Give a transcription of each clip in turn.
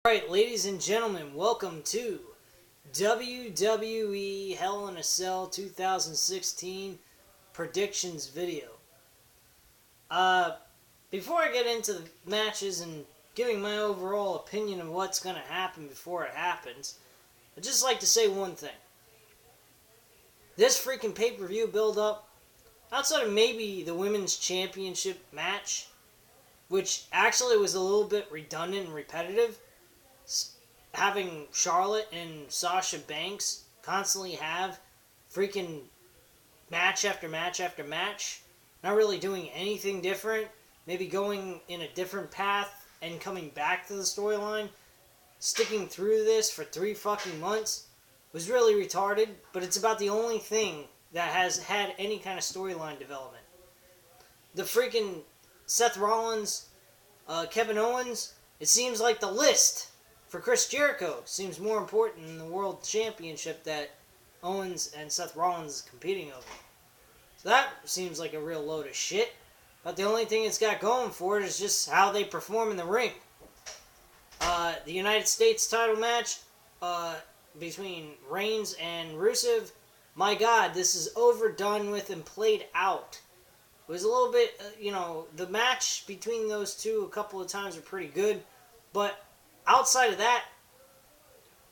Alright, ladies and gentlemen, welcome to WWE Hell in a Cell 2016 predictions video. Before I get into the matches and giving my overall opinion of what's going to happen before it happens, I'd just like to say one thing. This freaking pay-per-view build-up, outside of maybe the Women's Championship match, which actually was a little bit redundant and repetitive, having Charlotte and Sasha Banks constantly have freaking match after match after match, not really doing anything different, maybe going in a different path and coming back to the storyline, sticking through this for 3 fucking months, was really retarded, but it's about the only thing that has had any kind of storyline development. The freaking Seth Rollins, Kevin Owens, it seems like the list for Chris Jericho seems more important than the World Championship that Owens and Seth Rollins is competing over. So that seems like a real load of shit. But the only thing it's got going for it is just how they perform in the ring. The United States title match between Reigns and Rusev, my God, this is overdone with and played out. It was a little bit, the match between those two a couple of times were pretty good, but outside of that,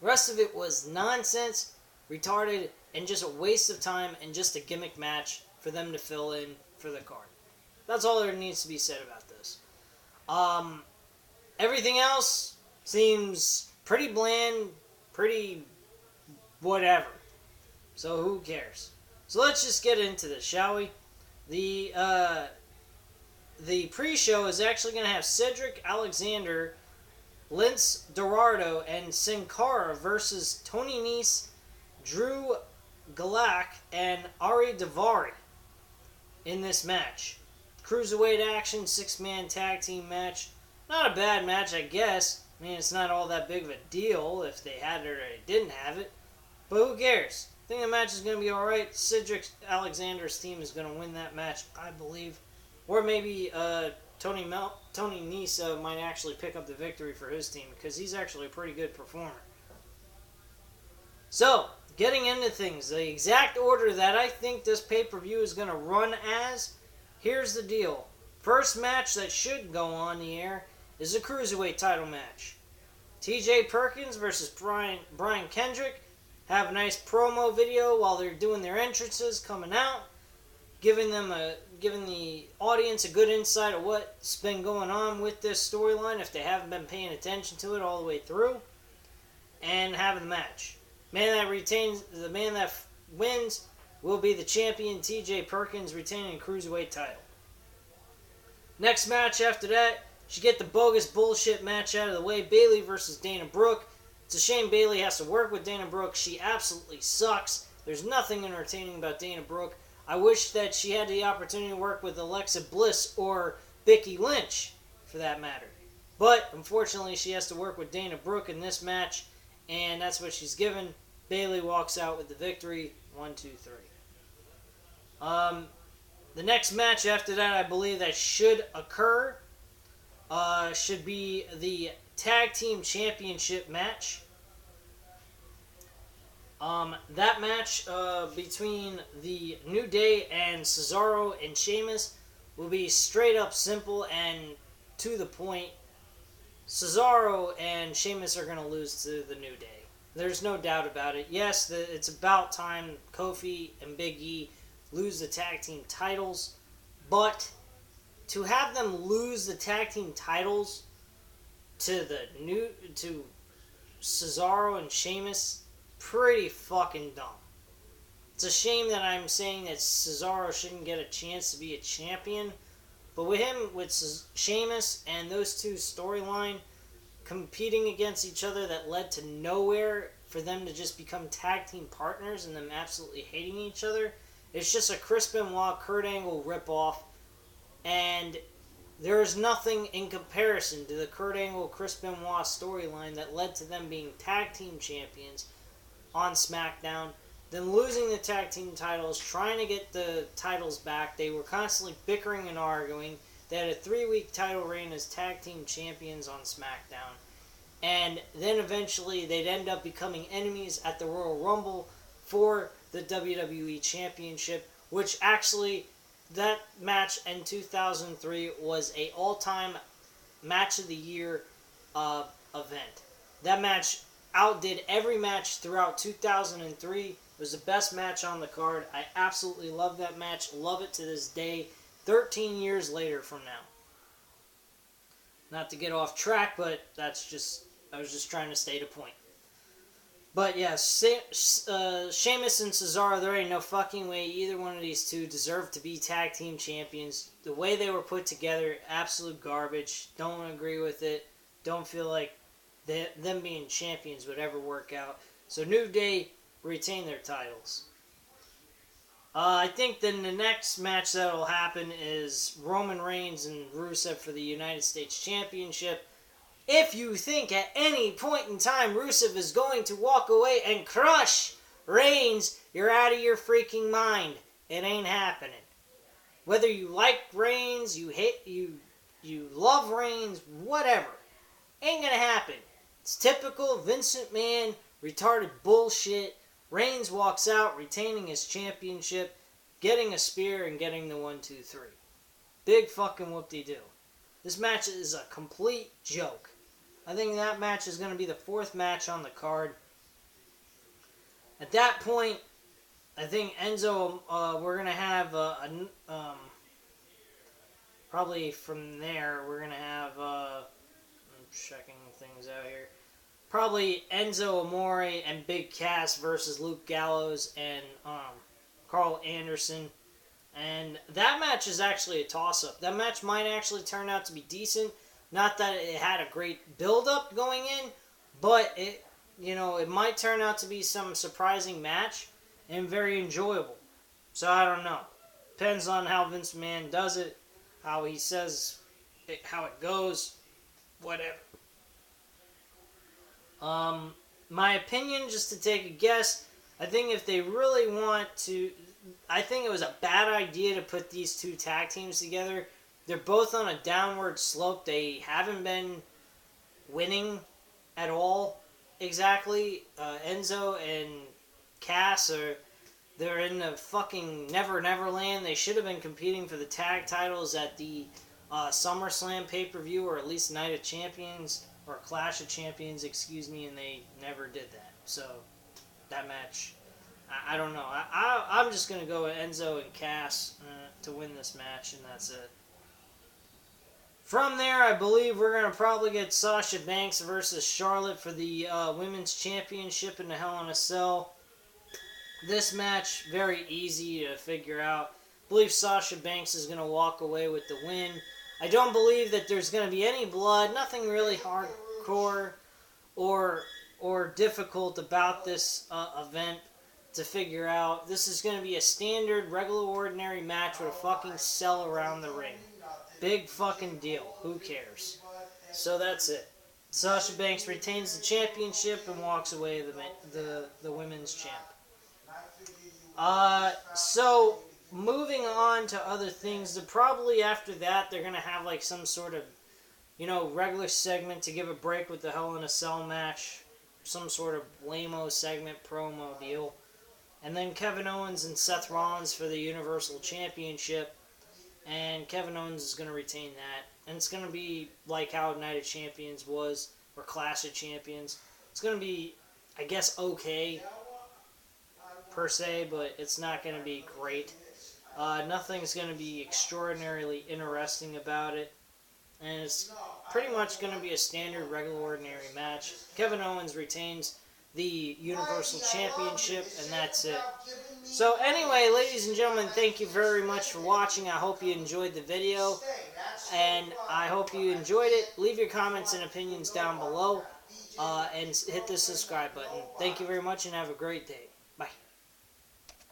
the rest of it was nonsense, retarded, and just a waste of time and just a gimmick match for them to fill in for the card. That's all there needs to be said about this. Everything else seems pretty bland, pretty whatever. So who cares? So let's just get into this, shall we? The pre-show is actually going to have Cedric Alexander, Lince Dorado, and Sin Cara versus Tony Nese, Drew Gulak, and Ari Daivari in this match. Cruiserweight action, 6-man tag team match. Not a bad match, I guess. I mean, it's not all that big of a deal if they had it or they didn't have it. But who cares? I think the match is going to be alright. Cedric Alexander's team is going to win that match, I believe. Or maybe Tony Nese might actually pick up the victory for his team because he's actually a pretty good performer. So, getting into things, the exact order that I think this pay-per-view is going to run as, here's the deal. First match that should go on the air is a Cruiserweight title match. TJ Perkins versus Brian Kendrick have a nice promo video while they're doing their entrances coming out, giving the audience a good insight of what's been going on with this storyline if they haven't been paying attention to it all the way through, and having the match. The man that wins will be the champion, TJ Perkins, retaining the Cruiserweight title. Next match after that, you get the bogus bullshit match out of the way, Bayley versus Dana Brooke. It's a shame Bayley has to work with Dana Brooke. She absolutely sucks. There's nothing entertaining about Dana Brooke. I wish that she had the opportunity to work with Alexa Bliss or Becky Lynch, for that matter. But, unfortunately, she has to work with Dana Brooke in this match, and that's what she's given. Bayley walks out with the victory. 1, 2, 3. The next match after that, I believe that should occur, should be the Tag Team Championship match. That match between the New Day and Cesaro and Sheamus will be straight up simple and to the point. Cesaro and Sheamus are going to lose to the New Day. There's no doubt about it. Yes, it's about time Kofi and Big E lose the tag team titles, but to have them lose the tag team titles to Cesaro and Sheamus, pretty fucking dumb. It's a shame that I'm saying that Cesaro shouldn't get a chance to be a champion, but with Sheamus and those two storyline competing against each other that led to nowhere for them to just become tag team partners and them absolutely hating each other, it's just a Chris Benoit, Kurt Angle ripoff, and there is nothing in comparison to the Kurt Angle, Chris Benoit storyline that led to them being tag team champions on SmackDown, then losing the tag team titles, trying to get the titles back. They were constantly bickering and arguing. They had a 3-week title reign as tag team champions on SmackDown. and then eventually they'd end up becoming enemies at the Royal Rumble for the WWE Championship, which actually, that match in 2003 was a all-time match of the year event. That match outdid every match throughout 2003. It was the best match on the card. I absolutely love that match. Love it to this day, 13 years later from now. Not to get off track, but I was just trying to state a point. But yeah, Sheamus and Cesaro, there ain't no fucking way either one of these two deserve to be tag team champions. The way they were put together, absolute garbage. Don't agree with it. Don't feel like them being champions would ever work out. So New Day retain their titles. I think then the next match that will happen is Roman Reigns and Rusev for the United States Championship. If you think at any point in time Rusev is going to walk away and crush Reigns, you're out of your freaking mind. It ain't happening. Whether you like Reigns, you love Reigns, whatever, ain't gonna happen. It's typical Vince McMahon retarded bullshit. Reigns walks out retaining his championship, getting a spear and getting the 1-2-3. Big fucking whoop-de-doo. This match is a complete joke. I think that match is going to be the 4th match on the card. At that point, I think Enzo, we're going to have, probably from there, we're going to have, I'm checking things out here. Probably Enzo Amore and Big Cass versus Luke Gallows and Carl Anderson. And that match is actually a toss-up. That match might actually turn out to be decent. Not that it had a great build-up going in, but it might turn out to be some surprising match and very enjoyable. So I don't know. Depends on how Vince McMahon does it, how he says it, how it goes, whatever. My opinion, just to take a guess, I think if they really want to, I think it was a bad idea to put these two tag teams together. They're both on a downward slope. They haven't been winning at all, exactly. Enzo and Cass they're in the fucking Never Land. They should have been competing for the tag titles at the SummerSlam pay-per-view, or at least Night of Champions, or Clash of Champions, excuse me, and they never did that. So, that match, I don't know. I'm just going to go with Enzo and Cass to win this match, and that's it. From there, I believe we're going to probably get Sasha Banks versus Charlotte for the Women's Championship in the Hell in a Cell. This match, very easy to figure out. I believe Sasha Banks is going to walk away with the win. I don't believe that there's going to be any blood, nothing really hardcore or difficult about this event to figure out. This is going to be a standard, regular, ordinary match with a fucking cell around the ring. Big fucking deal. Who cares? So that's it. Sasha Banks retains the championship and walks away the women's champ. So moving on to other things, probably after that they're gonna have like some sort of, regular segment to give a break with the Hell in a Cell match, some sort of lame-o segment, promo deal, and then Kevin Owens and Seth Rollins for the Universal Championship, and Kevin Owens is gonna retain that, and it's gonna be like how Night of Champions was, or Clash of Champions. It's gonna be, I guess, okay per se, but it's not gonna be great. Nothing's going to be extraordinarily interesting about it. And it's pretty much going to be a standard, regular, ordinary match. Kevin Owens retains the Universal Championship, and that's it. So anyway, ladies and gentlemen, thank you very much for watching. I hope you enjoyed the video, and I hope you enjoyed it. Leave your comments and opinions down below, and hit the subscribe button. Thank you very much, and have a great day.